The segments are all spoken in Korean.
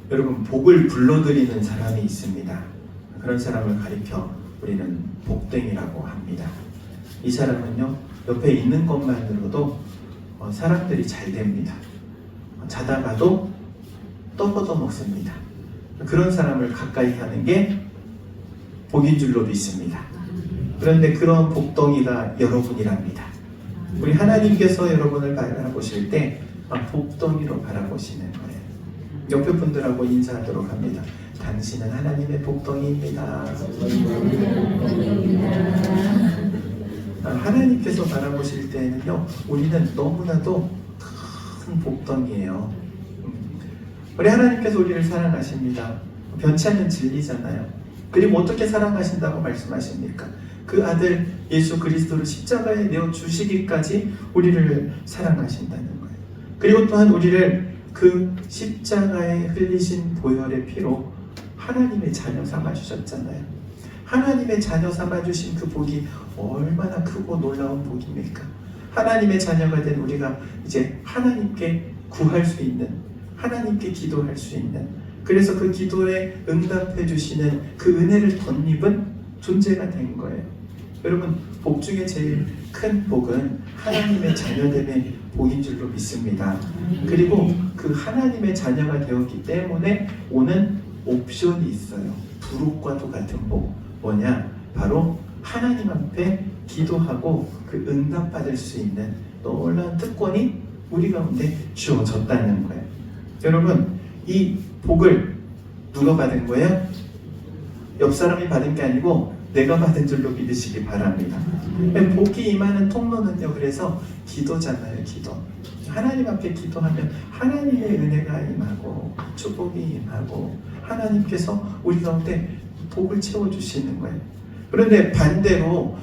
여러분, 복을 불러들이는 사람이 있습니다. 그런 사람을 가리켜 우리는 복댕이라고 합니다. 이 사람은요, 옆에 있는 것만으로도 사람들이 잘 됩니다. 자다가도 떡 얻어 먹습니다. 그런 사람을 가까이 하는 게 복인 줄로 믿습니다. 그런데 그런 복덩이가 여러분이랍니다. 우리 하나님께서 여러분을 바라보실 때 복덩이로 바라보시는 거예요. 옆에 분들하고 인사하도록 합니다. 당신은 하나님의 복덩이입니다. 하나님께서 바라보실 때는요, 우리는 너무나도 큰 복덩이에요. 우리 하나님께서 우리를 사랑하십니다. 변치 않는 진리잖아요. 그리고 어떻게 사랑하신다고 말씀하십니까? 그 아들 예수 그리스도를 십자가에 내어 주시기까지 우리를 사랑하신다는 거예요. 그리고 또한 우리를 그 십자가에 흘리신 보혈의 피로 하나님의 자녀 삼아 주셨잖아요. 하나님의 자녀 삼아 주신 그 복이 얼마나 크고 놀라운 복입니까? 하나님의 자녀가 된 우리가 이제 하나님께 구할 수 있는, 하나님께 기도할 수 있는, 그래서 그 기도에 응답해 주시는 그 은혜를 덧입은 존재가 된 거예요. 여러분, 복 중에 제일 큰 복은 하나님의 자녀됨의 복인 줄로 믿습니다. 그리고 그 하나님의 자녀가 되었기 때문에 오는 옵션이 있어요. 부록과도 같은 복. 뭐냐? 바로 하나님 앞에 기도하고 그 응답받을 수 있는 놀라운 특권이 우리 가운데 주어졌다는 거예요. 여러분, 이 복을 누가 받은 거예요? 옆 사람이 받은 게 아니고 내가 받은 줄로 믿으시기 바랍니다. 복이 임하는 통로는요, 그래서 기도잖아요. 기도. 하나님 앞에 기도하면 하나님의 은혜가 임하고 축복이 임하고 하나님께서 우리 가운데 복을 채워주시는 거예요. 그런데 반대로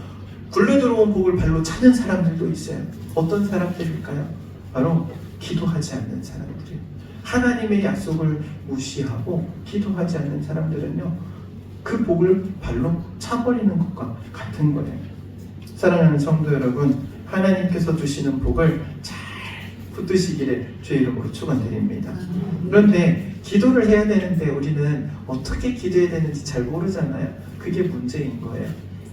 굴러 들어온 복을 발로 차는 사람들도 있어요. 어떤 사람들일까요? 바로 기도하지 않는 사람들이에요. 하나님의 약속을 무시하고 기도하지 않는 사람들은요, 그 복을 발로 차버리는 것과 같은 거예요. 사랑하는 성도 여러분, 하나님께서 주시는 복을 잘 붙드시기를 주의 이름으로 축원드립니다. 그런데 기도를 해야 되는데 우리는 어떻게 기도해야 되는지 잘 모르잖아요. 그게 문제인 거예요.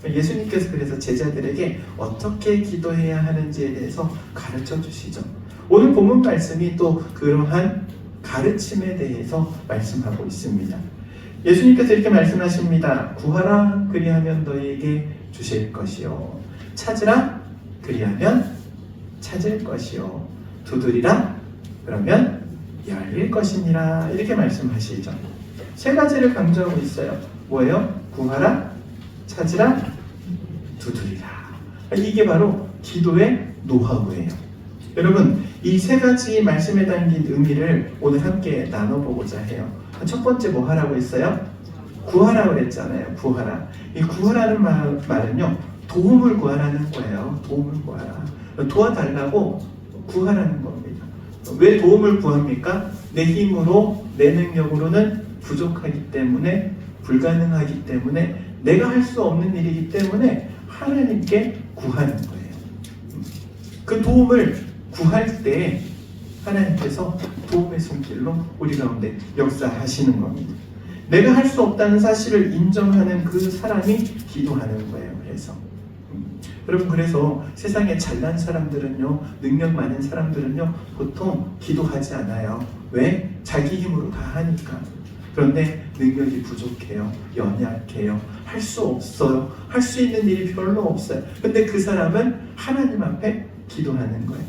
예수님께서 그래서 제자들에게 어떻게 기도해야 하는지에 대해서 가르쳐 주시죠. 오늘 본문 말씀이 또 그러한 가르침에 대해서 말씀하고 있습니다. 예수님께서 이렇게 말씀하십니다. 구하라 그리하면 너희에게 주실 것이요, 찾으라 그리하면 찾을 것이요, 두드리라 그러면 열릴 것이니라, 이렇게 말씀하시죠. 세 가지를 강조하고 있어요. 뭐예요? 구하라, 찾으라, 두드리라. 이게 바로 기도의 노하우예요. 여러분, 이 세 가지 말씀에 담긴 의미를 오늘 함께 나눠보고자 해요. 첫 번째 뭐 하라고 했어요? 구하라 그랬잖아요. 구하라. 이 구하라는 말은요, 도움을 구하라는 거예요. 도움을 구하라. 도와달라고 구하라는 겁니다. 왜 도움을 구합니까? 내 힘으로, 내 능력으로는 부족하기 때문에, 불가능하기 때문에, 내가 할 수 없는 일이기 때문에 하나님께 구하는 거예요. 그 도움을 구할 때 하나님께서 도움의 손길로 우리 가운데 역사하시는 겁니다. 내가 할 수 없다는 사실을 인정하는 그 사람이 기도하는 거예요. 여러분, 그래서 세상에 잘난 사람들은요, 능력 많은 사람들은요, 보통 기도하지 않아요. 왜? 자기 힘으로 다 하니까. 그런데 능력이 부족해요. 연약해요. 할 수 없어요. 할 수 있는 일이 별로 없어요. 근데 그 사람은 하나님 앞에 기도하는 거예요.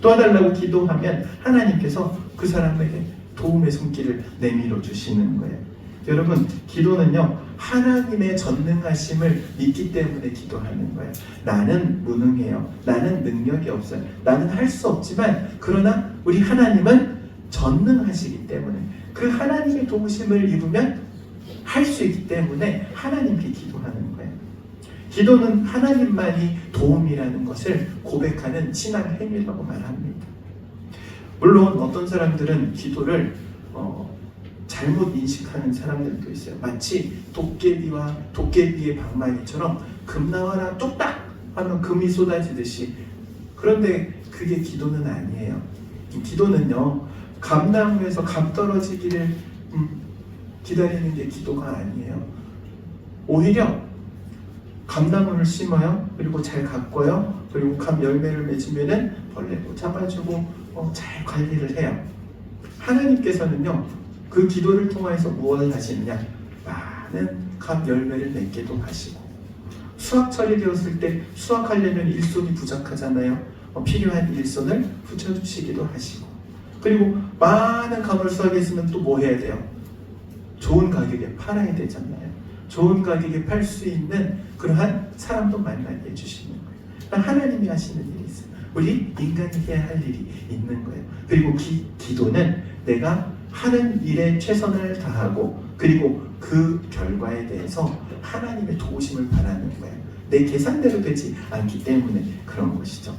도와달라고 기도하면 하나님께서 그 사람에게 도움의 손길을 내밀어 주시는 거예요. 여러분, 기도는요, 하나님의 전능하심을 믿기 때문에 기도하는 거예요. 나는 무능해요. 나는 능력이 없어요. 나는 할 수 없지만, 그러나 우리 하나님은 전능하시기 때문에, 그 하나님의 도우심을 입으면 할 수 있기 때문에 하나님께 기도하는 거예요. 기도는 하나님만이 도움이라는 것을 고백하는 신앙 행위라고 말합니다. 물론 어떤 사람들은 기도를 잘못 인식하는 사람들도 있어요. 마치 도깨비와 도깨비의 방망이처럼 금 나와라 뚝딱 하면 금이 쏟아지듯이. 그런데 그게 기도는 아니에요. 기도는요, 감나무에서 감 떨어지기를 기다리는 게 기도가 아니에요. 오히려 감나무를 심어요. 그리고 잘 가꿔요. 그리고 감 열매를 맺으면은 벌레도 잡아주고 잘 관리를 해요. 하나님께서는요, 그 기도를 통해서 무엇을 하시느냐? 많은 감 열매를 맺게도 하시고, 수확철이 되었을 때 수확하려면 일손이 부족하잖아요. 필요한 일손을 붙여주시기도 하시고, 그리고 많은 감을 수확했으면 또 뭐 해야 돼요? 좋은 가격에 팔아야 되잖아요. 좋은 가격에 팔 수 있는 그러한 사람도 만나게 해주시는 거예요. 그러니까 하나님이 하시는 일이 있어요. 우리 인간이 해야 할 일이 있는 거예요. 그리고 기도는 내가 하는 일에 최선을 다하고, 그리고 그 결과에 대해서 하나님의 도우심을 바라는 거예요. 내 계산대로 되지 않기 때문에 그런 것이죠.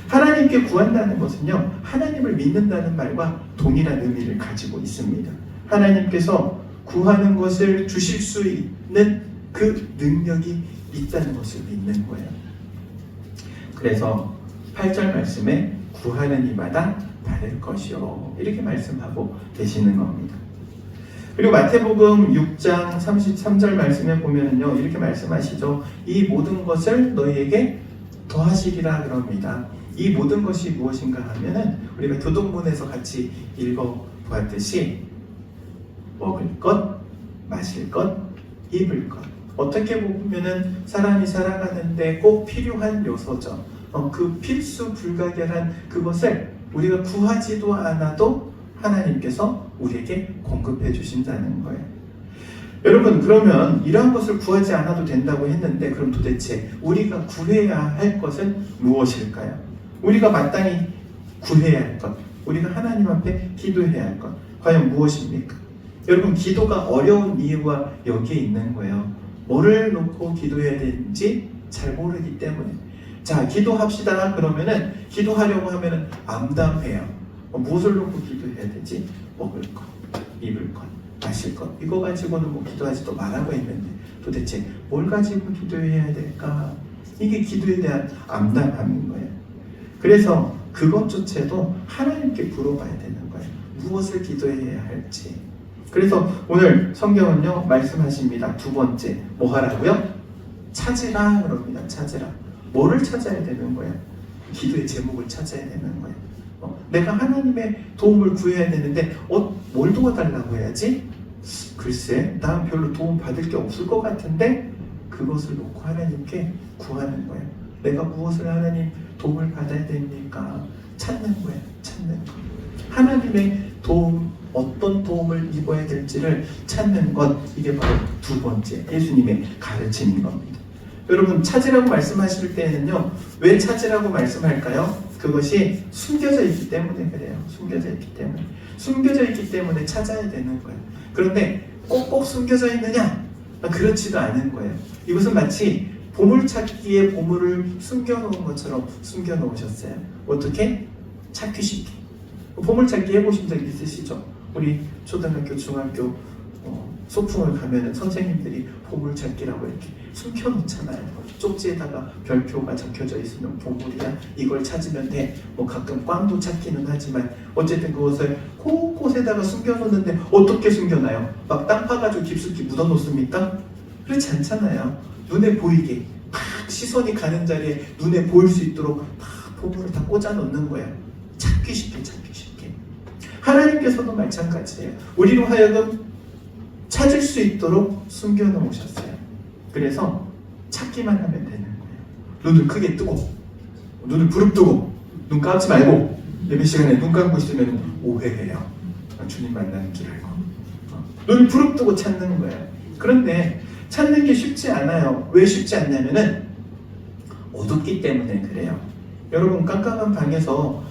하나님께 구한다는 것은요, 하나님을 믿는다는 말과 동일한 의미를 가지고 있습니다. 하나님께서 구하는 것을 주실 수 있는 그 능력이 있다는 것을 믿는 거예요. 그래서 8절 말씀에 구하는 이마다 받을 것이요, 이렇게 말씀하고 계시는 겁니다. 그리고 마태복음 6장 33절 말씀에 보면은요, 이렇게 말씀하시죠. 이 모든 것을 너희에게 더하시리라 그럽니다. 이 모든 것이 무엇인가 하면은 우리가 교동문에서 같이 읽어보았듯이 먹을 것, 마실 것, 입을 것. 어떻게 보면은 사람이 살아가는데 꼭 필요한 요소죠. 그 필수 불가결한 그것을 우리가 구하지도 않아도 하나님께서 우리에게 공급해 주신다는 거예요. 여러분, 그러면 이러한 것을 구하지 않아도 된다고 했는데, 그럼 도대체 우리가 구해야 할 것은 무엇일까요? 우리가 마땅히 구해야 할 것, 우리가 하나님 앞에 기도해야 할 것, 과연 무엇입니까? 여러분, 기도가 어려운 이유가 여기에 있는 거예요. 뭐를 놓고 기도해야 되는지 잘 모르기 때문에. 자, 기도합시다 그러면은, 기도하려고 하면은 암담해요. 무엇을 놓고 기도해야 되지? 먹을 것, 입을 것, 마실 것, 이거 가지고는 뭐 기도하지도 말라고 했는데 도대체 뭘 가지고 기도해야 될까? 이게 기도에 대한 암담함인 거예요. 그래서 그것조차도 하나님께 물어봐야 되는 거예요. 무엇을 기도해야 할지. 그래서 오늘 성경은요, 말씀하십니다. 두 번째, 뭐 하라고요? 찾으라 그럽니다. 찾으라. 뭐를 찾아야 되는 거예요? 기도의 제목을 찾아야 되는 거예요. 내가 하나님의 도움을 구해야 되는데 뭘 도와달라고 해야지? 글쎄, 난 별로 도움 받을 게 없을 것 같은데, 그것을 놓고 하나님께 구하는 거예요. 내가 무엇을 하나님 도움을 받아야 됩니까? 찾는 거예요. 찾는 거. 하나님의 도움, 어떤 도움을 입어야 될지를 찾는 것, 이게 바로 두 번째 예수님의 가르침인 겁니다. 여러분, 찾으라고 말씀하실 때는요, 왜 찾으라고 말씀할까요? 그것이 숨겨져 있기 때문에 그래요. 숨겨져 있기 때문에. 숨겨져 있기 때문에 찾아야 되는 거예요. 그런데 꼭꼭 숨겨져 있느냐? 그렇지도 않은 거예요. 이것은 마치 보물찾기에 보물을 숨겨놓은 것처럼 숨겨놓으셨어요. 어떻게? 찾기 쉽게. 보물찾기 해보신 적 있으시죠? 우리 초등학교, 중학교 소풍을 가면은 선생님들이 보물찾기라고 이렇게 숨겨놓잖아요. 쪽지에다가 별표가 적혀져 있으면 보물이야, 이걸 찾으면 돼. 뭐 가끔 꽝도 찾기는 하지만 어쨌든 그것을 곳곳에다가 숨겨놓는데 어떻게 숨겨놔요? 막 땅 파가지고 깊숙이 묻어놓습니까? 그렇지 않잖아요. 눈에 보이게 막 시선이 가는 자리에 눈에 보일 수 있도록 막 보물을 다 꽂아놓는 거예요. 찾기 쉽게, 찾기 쉽게. 하나님께서도 마찬가지예요. 우리로 하여금 찾을 수 있도록 숨겨놓으셨어요. 그래서 찾기만 하면 되는 거예요. 눈을 크게 뜨고, 눈을 부릅뜨고, 눈 감지 말고, 예배 시간에 눈 감고 있으면 오해해요. 주님 만나는 줄 알고. 눈을 부릅뜨고 찾는 거예요. 그런데 찾는 게 쉽지 않아요. 왜 쉽지 않냐면은 어둡기 때문에 그래요. 여러분, 깜깜한 방에서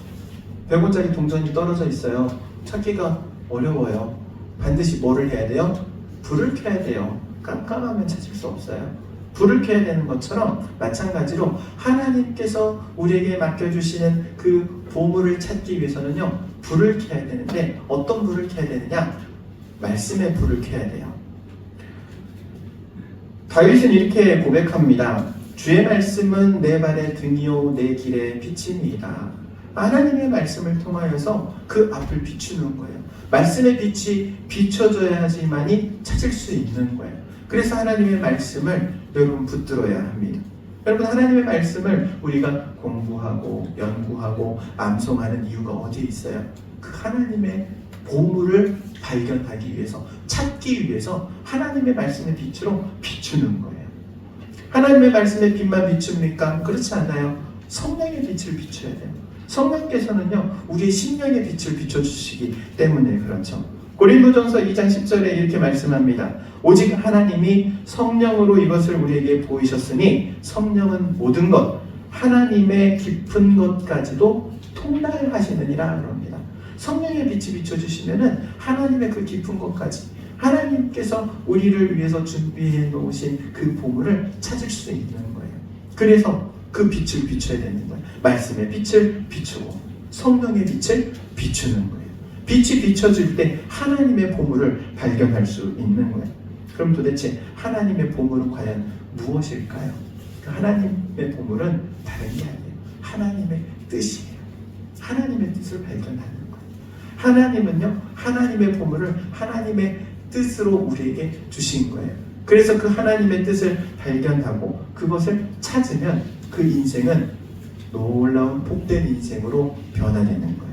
100원짜리 동전이 떨어져 있어요. 찾기가 어려워요. 반드시 뭐를 해야 돼요? 불을 켜야 돼요. 깜깜하면 찾을 수 없어요. 불을 켜야 되는 것처럼 마찬가지로 하나님께서 우리에게 맡겨주시는 그 보물을 찾기 위해서는요, 불을 켜야 되는데 어떤 불을 켜야 되느냐? 말씀의 불을 켜야 돼요. 다윗은 이렇게 고백합니다. 주의 말씀은 내 발의 등이요 내 길의 빛이니이다. 하나님의 말씀을 통하여서 그 앞을 비추는 거예요. 말씀의 빛이 비춰져야 하지만이 찾을 수 있는 거예요. 그래서 하나님의 말씀을 여러분 붙들어야 합니다. 여러분, 하나님의 말씀을 우리가 공부하고 연구하고 암송하는 이유가 어디에 있어요? 그 하나님의 보물을 발견하기 위해서, 찾기 위해서 하나님의 말씀의 빛으로 비추는 거예요. 하나님의 말씀의 빛만 비춥니까? 그렇지 않아요. 성령의 빛을 비춰야 돼요. 성령께서는요, 우리의 심령의 빛을 비춰주시기 때문에 그렇죠. 고린도전서 2장 10절에 이렇게 말씀합니다. 오직 하나님이 성령으로 이것을 우리에게 보이셨으니 성령은 모든 것, 하나님의 깊은 것까지도 통달하시느니라 그럽니다. 성령의 빛이 비춰주시면은 하나님의 그 깊은 것까지, 하나님께서 우리를 위해서 준비해 놓으신 그 보물을 찾을 수 있는 거예요. 그래서 그 빛을 비춰야 되는 거예요. 말씀의 빛을 비추고 성령의 빛을 비추는 거예요. 빛이 비춰질 때 하나님의 보물을 발견할 수 있는 거예요. 그럼 도대체 하나님의 보물은 과연 무엇일까요? 그 하나님의 보물은 다른 게 아니에요. 하나님의 뜻이에요. 하나님의 뜻을 발견하는 거예요. 하나님은요, 하나님의 보물을 하나님의 뜻으로 우리에게 주신 거예요. 그래서 그 하나님의 뜻을 발견하고 그것을 찾으면 그 인생은 놀라운 복된 인생으로 변화되는 거예요.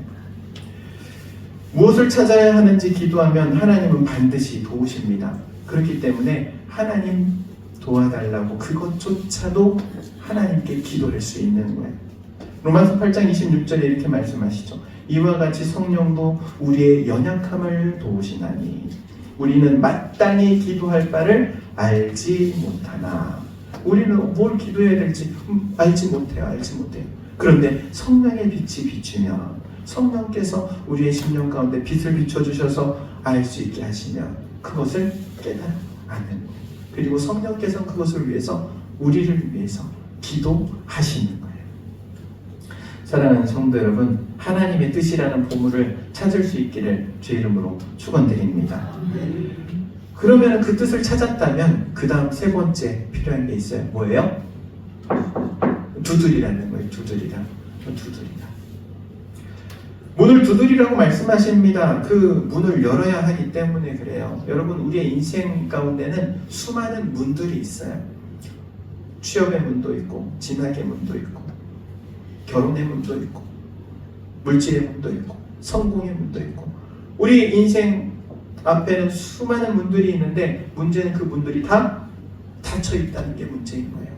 무엇을 찾아야 하는지 기도하면 하나님은 반드시 도우십니다. 그렇기 때문에 하나님 도와달라고 그것조차도 하나님께 기도할 수 있는 거예요. 로마서 8장 26절에 이렇게 말씀하시죠. 이와 같이 성령도 우리의 연약함을 도우시나니 우리는 마땅히 기도할 바를 알지 못하나. 우리는 뭘 기도해야 될지 알지 못해요. 그런데 성령의 빛이 비추면, 성령께서 우리의 심령 가운데 빛을 비춰주셔서 알 수 있게 하시면 그것을 깨달아 아는 거예요. 그리고 성령께서 그것을 위해서, 우리를 위해서 기도하시는 거예요. 사랑하는 성도 여러분, 하나님의 뜻이라는 보물을 찾을 수 있기를 주 이름으로 축원드립니다. 그러면 그 뜻을 찾았다면 그 다음 세 번째 필요한 게 있어요. 뭐예요? 두드리라는 거예요. 두드리라. 문을 두드리라고 말씀하십니다. 그 문을 열어야 하기 때문에 그래요. 여러분, 우리의 인생 가운데는 수많은 문들이 있어요. 취업의 문도 있고, 진학의 문도 있고, 결혼의 문도 있고, 물질의 문도 있고, 성공의 문도 있고, 우리 인생 앞에는 수많은 문들이 있는데 문제는 그 문들이 다 닫혀 있다는 게 문제인 거예요.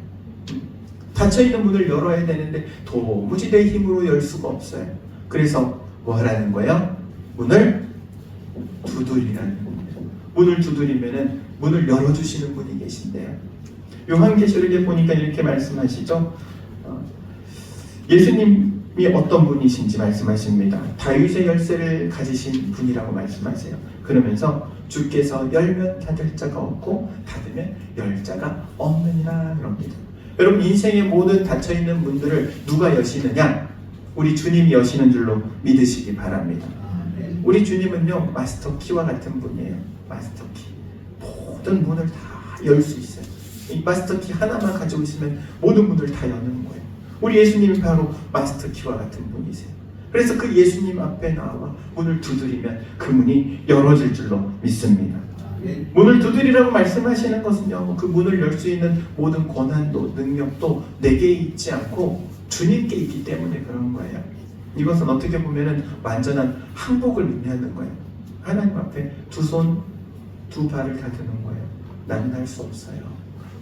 닫혀 있는 문을 열어야 되는데 도무지 내 힘으로 열 수가 없어요. 그래서 뭐 하라는 거예요? 문을 두드리라는 거예요. 문을 두드리면은 문을 열어주시는 분이 계신데요. 요한계시록에 보니까 이렇게 말씀하시죠. 예수님이 어떤 분이신지 말씀하십니다. 다윗의 열쇠를 가지신 분이라고 말씀하세요. 그러면서 주께서 열면 닫을 자가 없고 닫으면 열 자가 없느니라 그럽니다. 여러분, 인생의 모든 닫혀있는 문들을 누가 여시느냐? 우리 주님이 여시는 줄로 믿으시기 바랍니다. 우리 주님은요, 마스터 키와 같은 분이에요. 마스터 키. 모든 문을 다 열 수 있어요. 이 마스터 키 하나만 가지고 있으면 모든 문을 다 여는 거예요. 우리 예수님이 바로 마스터 키와 같은 분이세요. 그래서 그 예수님 앞에 나와 문을 두드리면 그 문이 열어질 줄로 믿습니다. 문을 두드리라고 말씀하시는 것은요, 그 문을 열 수 있는 모든 권한도 능력도 내게 있지 않고 주님께 있기 때문에 그런 거예요. 이것은 어떻게 보면은 완전한 항복을 의미하는 거예요. 하나님 앞에 두 손, 두 발을 다 드는 거예요. 나는 할 수 없어요.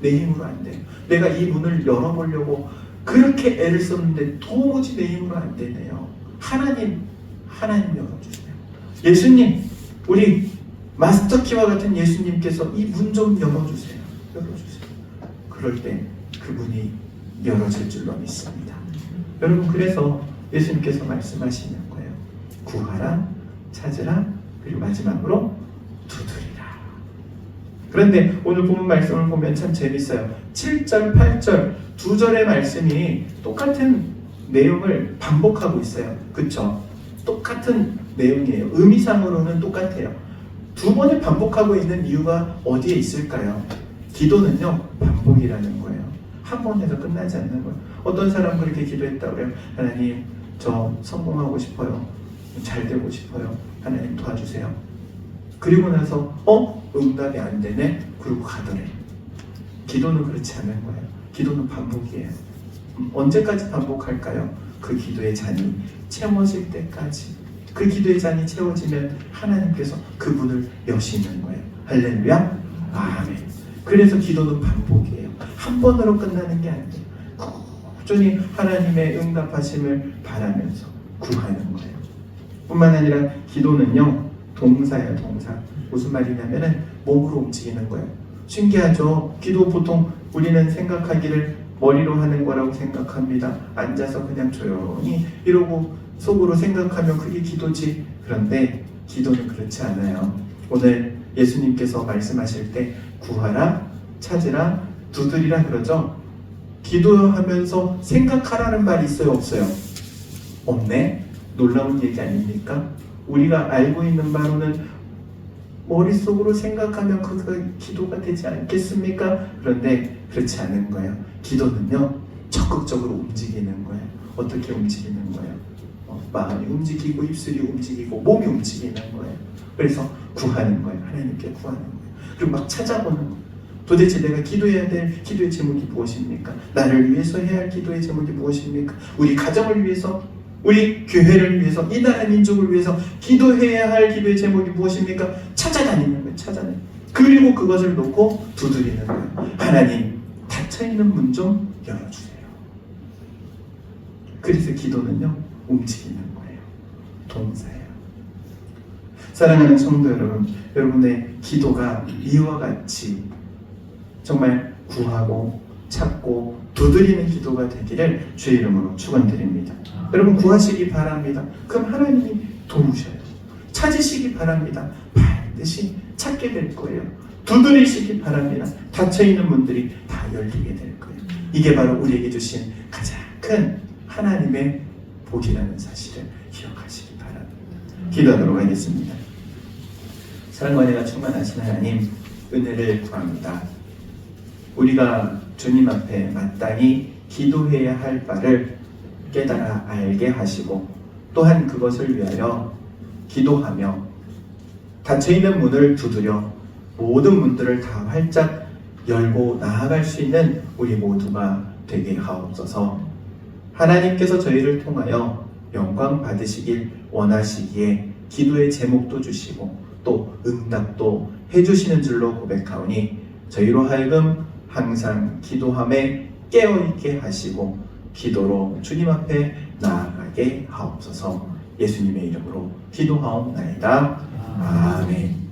내 힘으로 안 돼요. 내가 이 문을 열어보려고 그렇게 애를 썼는데 도무지 내 힘으로 안 되네요. 하나님 열어주세요. 예수님, 우리 마스터키와 같은 예수님께서 이 문 좀 열어주세요. 그럴 때 그 문이 열어질 줄로 믿습니다. 여러분, 그래서 예수님께서 말씀하시는 거예요. 구하라, 찾으라, 그리고 마지막으로 두드리라. 그런데 오늘 본문 말씀을 보면 참 재밌어요. 7절, 8절 두 절의 말씀이 똑같은 내용을 반복하고 있어요. 그쵸? 똑같은 내용이에요. 의미상으로는 똑같아요. 두 번을 반복하고 있는 이유가 어디에 있을까요? 기도는요, 반복이라는 거예요. 한 번 해서 끝나지 않는 거예요. 어떤 사람은 그렇게 기도했다고 그래요. 하나님, 저 성공하고 싶어요. 잘 되고 싶어요. 하나님 도와주세요. 그리고 나서 응답이 안 되네. 그리고 가더래. 기도는 그렇지 않은 거예요. 기도는 반복이에요. 언제까지 반복할까요? 그 기도의 잔이 채워질 때까지. 그 기도의 잔이 채워지면 하나님께서 그 문을 여시는 거예요. 할렐루야. 아멘. 그래서 기도는 반복이에요. 한 번으로 끝나는 게 아니에요. 꾸준히 하나님의 응답하심을 바라면서 구하는 거예요. 뿐만 아니라 기도는요, 동사예요. 동사. 무슨 말이냐면은 몸으로 움직이는 거예요. 신기하죠? 기도 보통 우리는 생각하기를 머리로 하는 거라고 생각합니다. 앉아서 그냥 조용히 이러고 속으로 생각하면 그게 기도지. 그런데 기도는 그렇지 않아요. 오늘 예수님께서 말씀하실 때 구하라, 찾으라, 두드리라 그러죠. 기도하면서 생각하라는 말이 있어요, 없어요? 없네? 놀라운 얘기 아닙니까? 우리가 알고 있는 바로는 머릿속으로 생각하면 그가 기도가 되지 않겠습니까? 그런데 그렇지 않은 거예요. 기도는요, 적극적으로 움직이는 거예요. 어떻게 움직이는 거예요? 마음이 움직이고 입술이 움직이고 몸이 움직이는 거예요. 그래서 구하는 거예요. 하나님께 구하는 거예요. 그리고 막 찾아보는 거예요. 도대체 내가 기도해야 될 기도의 제목이 무엇입니까? 나를 위해서 해야 할 기도의 제목이 무엇입니까? 우리 가정을 위해서, 우리 교회를 위해서, 이 나라 민족을 위해서 기도해야 할 기도의 제목이 무엇입니까? 찾아다니는 거예요. 찾아다니는. 그리고 그것을 놓고 두드리는 거예요. 하나님, 닫혀있는 문 좀 열어주세요. 그래서 기도는요, 움직이는 거예요. 동사예요. 사랑하는 성도 여러분, 여러분의 기도가 이와 같이 정말 구하고 찾고 두드리는 기도가 되기를 주의 이름으로 축원드립니다. 여러분 구하시기 바랍니다. 그럼 하나님이 도우셔요. 찾으시기 바랍니다. 반드시 찾게 될 거예요. 두드리시기 바랍니다. 닫혀있는 문들이 다 열리게 될 거예요. 이게 바로 우리에게 주신 가장 큰 하나님의 복이라는 사실을 기억하시기 바랍니다. 기도하도록 하겠습니다. 사랑과 은혜가 충만하신 하나님, 은혜를 구합니다. 우리가 주님 앞에 마땅히 기도해야 할 바를 깨달아 알게 하시고 또한 그것을 위하여 기도하며 닫혀있는 문을 두드려 모든 문들을 다 활짝 열고 나아갈 수 있는 우리 모두가 되게 하옵소서. 하나님께서 저희를 통하여 영광 받으시길 원하시기에 기도의 제목도 주시고 또 응답도 해주시는 줄로 고백하오니 저희로 하여금 항상 기도함에 깨어있게 하시고 기도로 주님 앞에 나아가게 하옵소서. 예수님의 이름으로 기도하옵나이다. 아멘.